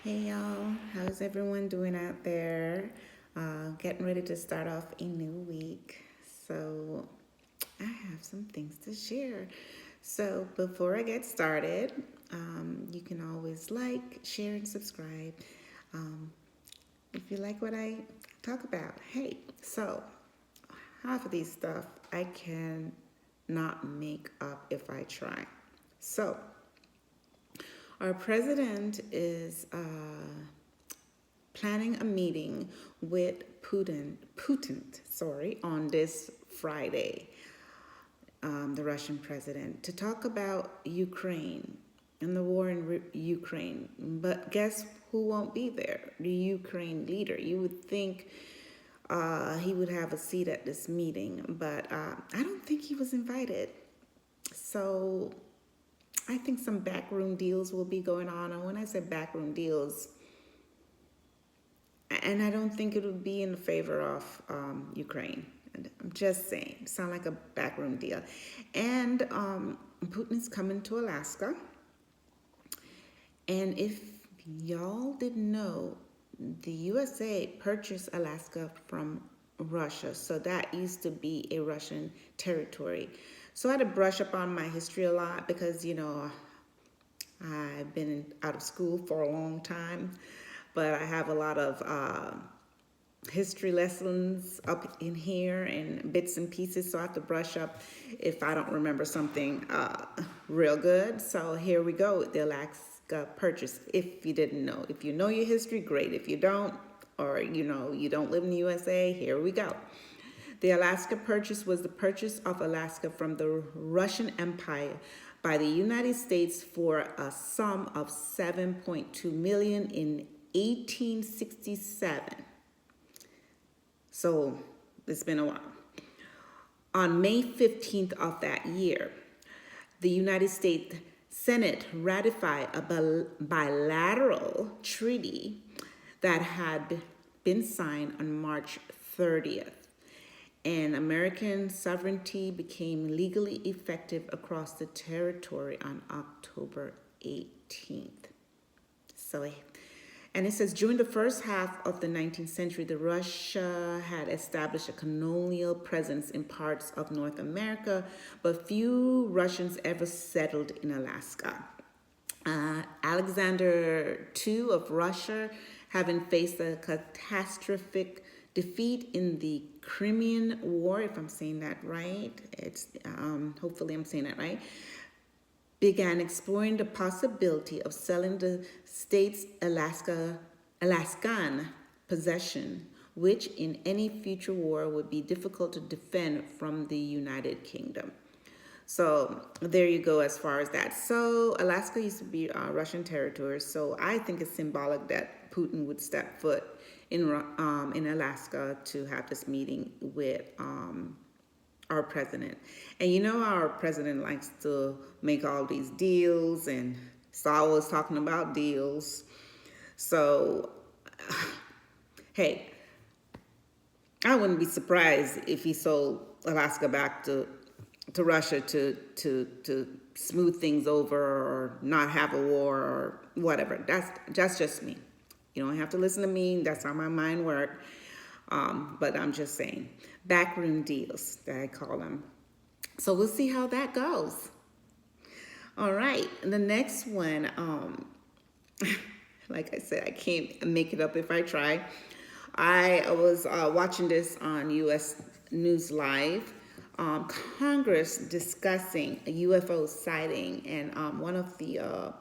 Hey y'all, how's everyone doing out there? Getting ready to start off a new week. So, I have some things to share. So, before I get started, you can always like, share, and subscribe um, if you like what I talk about. Hey, so half of these stuff I can not make up if I try. So, our president is planning a meeting with Putin, on this Friday, the Russian president, to talk about Ukraine and the war in Ukraine. But guess who won't be there? The Ukraine leader. You would think he would have a seat at this meeting, but I don't think he was invited. So I think some backroom deals will be going on. And when I say backroom deals, and I don't think it would be in favor of Ukraine. I'm just saying, sound like a backroom deal. And Putin's coming to Alaska. And if y'all didn't know, the USA purchased Alaska from Russia. So that used to be a Russian territory. So I had to brush up on my history a lot because, I've been out of school for a long time, but I have a lot of history lessons up in here and bits and pieces, so I have to brush up if I don't remember something real good. So here we go with the Alaska Purchase. If you didn't know, if you know your history, great. If you don't, or you don't live in the USA, here we go. The Alaska Purchase was the purchase of Alaska from the Russian Empire by the United States for a sum of $7.2 million in 1867. So it's been a while. On May 15th of that year, the United States Senate ratified a bilateral treaty that had been signed on March 30th. And American sovereignty became legally effective across the territory on October 18th. And it says, during the first half of the 19th century, Russia had established a colonial presence in parts of North America, but few Russians ever settled in Alaska. Alexander II of Russia, having faced a catastrophic defeat in the Crimean War, if I'm saying that right, hopefully I'm saying that right, began exploring the possibility of selling the state's Alaskan possession, which in any future war would be difficult to defend from the United Kingdom. So there you go as far as that. So Alaska used to be Russian territory, so I think it's symbolic that Putin would step foot in Alaska to have this meeting with our president. And our president likes to make all these deals, and it's always talking about deals. So, hey, I wouldn't be surprised if he sold Alaska back to Russia to smooth things over or not have a war or whatever. That's just me. You don't have to listen to me. That's how my mind works. But I'm just saying, backroom deals that I call them. So we'll see how that goes. All right, the next one, like I said, I can't make it up if I try. I was watching this on U.S. News Live. Congress discussing a UFO sighting, and one of the,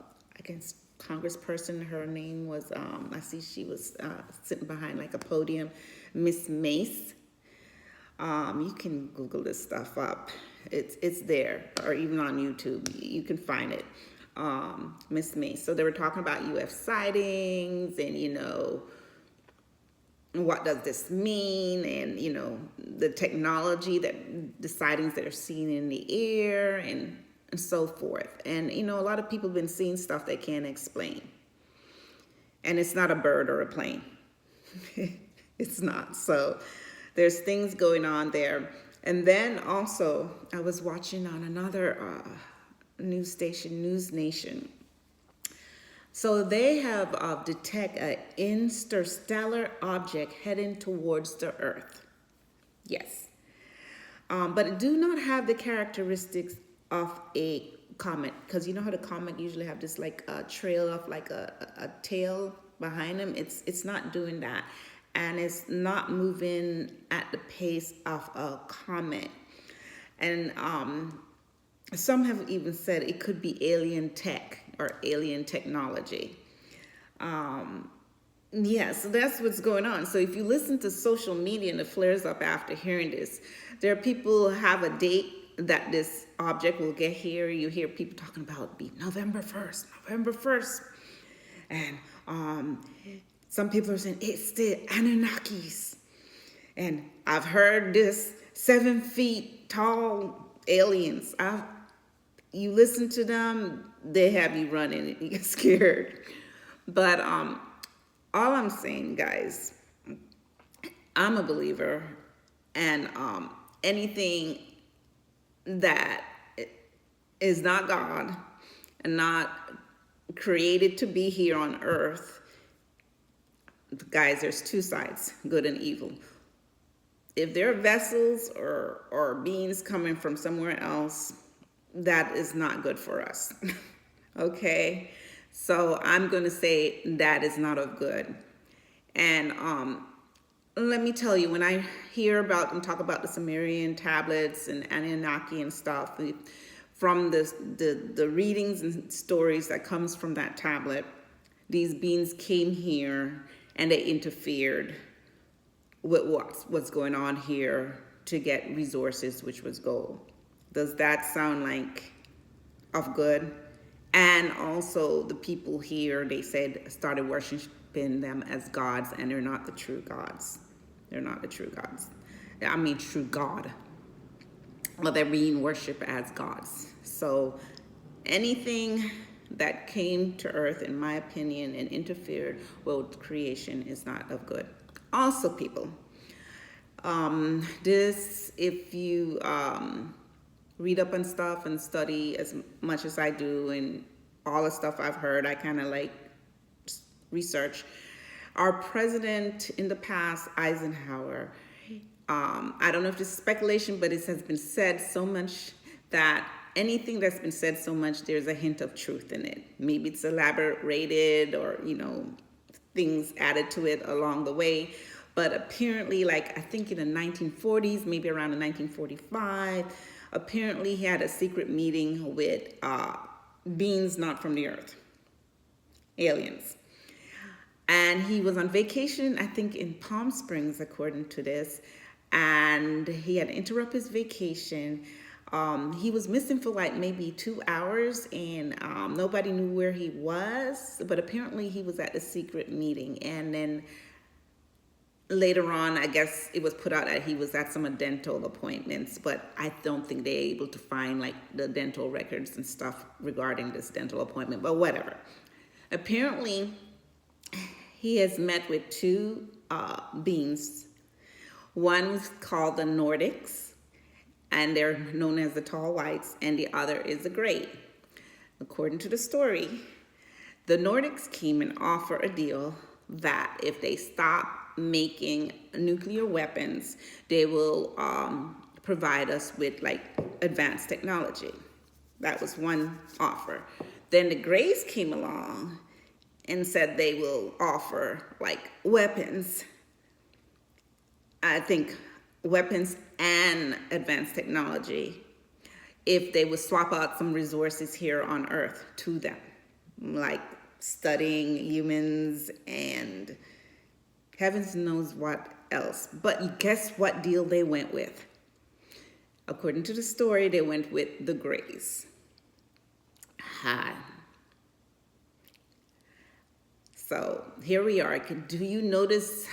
congressperson, her name was, I see she was sitting behind like a podium, Miss Mace. You can Google this stuff up. It's there, or even on YouTube, you can find it. Miss Mace. So they were talking about UFO sightings, and what does this mean, and the technology, that the sightings that are seen in the air, and so forth. And a lot of people have been seeing stuff they can't explain. And it's not a bird or a plane. It's not. So there's things going on there. And then also, I was watching on another news station, News Nation. So they have detect an interstellar object heading towards the Earth. Yes. But it do not have the characteristics of a comet, because you know how the comet usually have this like a trail of like a tail behind them. It's not doing that, and it's not moving at the pace of a comet. And some have even said it could be alien tech or alien technology. Yeah, so that's what's going on. So if you listen to social media and it flares up after hearing this, there are people who have a date that this object will get here. You hear people talking about be November 1st, November 1st. And some people are saying it's the Anunnakis. And I've heard this 7 feet tall aliens. You listen to them, they have you running and you get scared. But all I'm saying, guys, I'm a believer, and anything that is not God and not created to be here on earth, guys, there's two sides, good and evil. If there are vessels or beings coming from somewhere else, that is not good for us. Okay? So I'm going to say that is not of good. And let me tell you, when I hear about and talk about the Sumerian tablets and Anunnaki and stuff, from the readings and stories that comes from that tablet, these beings came here and they interfered with what's going on here to get resources, which was gold. Does that sound like of good? And also the people here, they said, started worshiping them as gods, and they're not the true gods. They're not the true gods. I mean, true God. Well, they're being worshipped as gods. So anything that came to earth, in my opinion, and interfered with creation is not of good. Also, people, if you read up on stuff and study as much as I do, and all the stuff I've heard, I kind of like research. Our president in the past, Eisenhower, I don't know if this is speculation, but it has been said so much that anything that's been said so much, there's a hint of truth in it. Maybe it's elaborated or, things added to it along the way. But apparently, like I think in the 1940s, maybe around the 1945, apparently he had a secret meeting with beings not from the earth, aliens. And he was on vacation, I think in Palm Springs, according to this, and he had to interrupt his vacation. He was missing for like maybe 2 hours, and nobody knew where he was, but apparently he was at the secret meeting. And then later on, I guess it was put out that he was at some dental appointments, but I don't think they're able to find like the dental records and stuff regarding this dental appointment, but whatever. Apparently, he has met with two beings. One was called the Nordics, and they're known as the tall whites, and the other is the gray. According to the story, the Nordics came and offered a deal that if they stop making nuclear weapons, they will provide us with like advanced technology. That was one offer. Then the Greys came along and said they will offer like weapons. I think weapons and advanced technology if they would swap out some resources here on Earth to them, like studying humans and heavens knows what else. But guess what deal they went with? According to the story, they went with the Greys. Hi. So here we are. Do you notice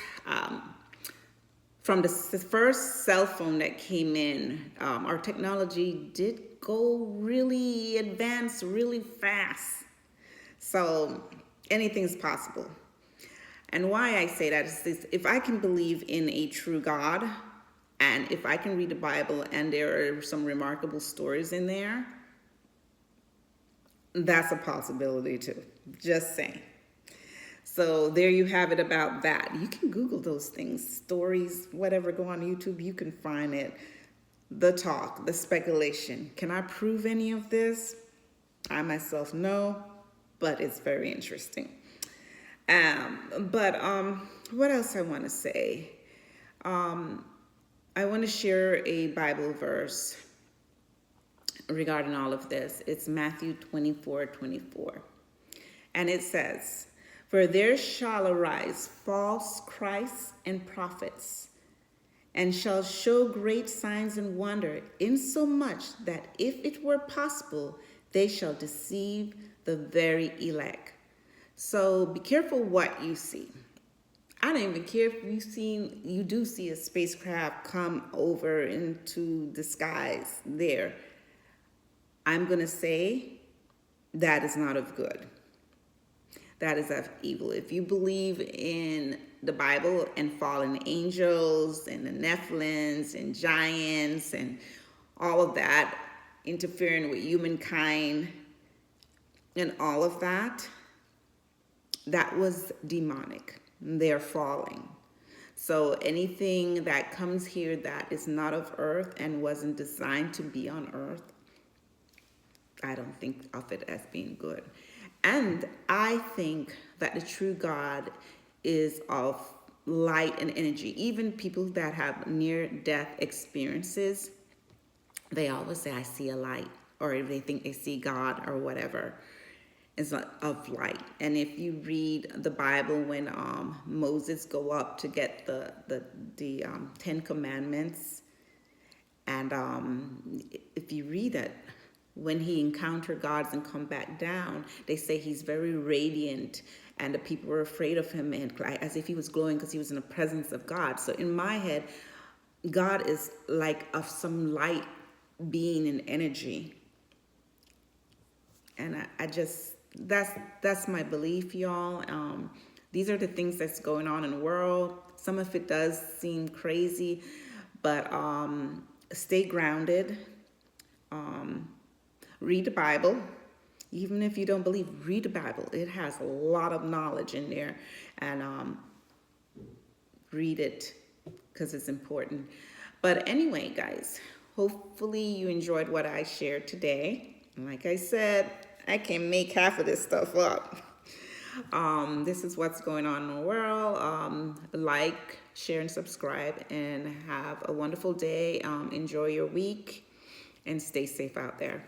from the first cell phone that came in, our technology did go really advanced, really fast. So anything's possible. And why I say that is this: if I can believe in a true God, and if I can read the Bible and there are some remarkable stories in there, That's a possibility too. Just saying. So there you have it about that. You can Google those things, stories, whatever, go on YouTube, you can find it. The talk, the speculation. Can I prove any of this? I myself know, but it's very interesting. But what else I want to say? I want to share a Bible verse regarding all of this. It's Matthew 24:24. And it says, "For there shall arise false Christs and prophets, and shall show great signs and wonder, insomuch that if it were possible, they shall deceive the very elect." So be careful what you see. I don't even care if you do see a spacecraft come over into the skies there. I'm going to say that is not of good. That is of evil. If you believe in the Bible and fallen angels and the Nephilims and giants and all of that, interfering with humankind and all of that, that was demonic. They're falling. So anything that comes here that is not of earth and wasn't designed to be on earth, I don't think of it as being good. And I think that the true God is of light and energy. Even people that have near-death experiences, they always say, "I see a light," or they think they see God or whatever. It's of light. And if you read the Bible, when Moses go up to get the 10 Commandments, and if you read it, when he encountered God and come back down, they say he's very radiant, and the people were afraid of him, and as if he was glowing because he was in the presence of God. So in my head, God is like of some light being and energy. And I just, that's my belief, y'all. These are the things that's going on in the world. Some of it does seem crazy, but stay grounded. Read the Bible. Even if you don't believe, read the Bible. It has a lot of knowledge in there. And read it because it's important. But anyway, guys, hopefully you enjoyed what I shared today. Like I said, I can make half of this stuff up. This is what's going on in the world. Like, share, and subscribe, and have a wonderful day. Enjoy your week, and stay safe out there.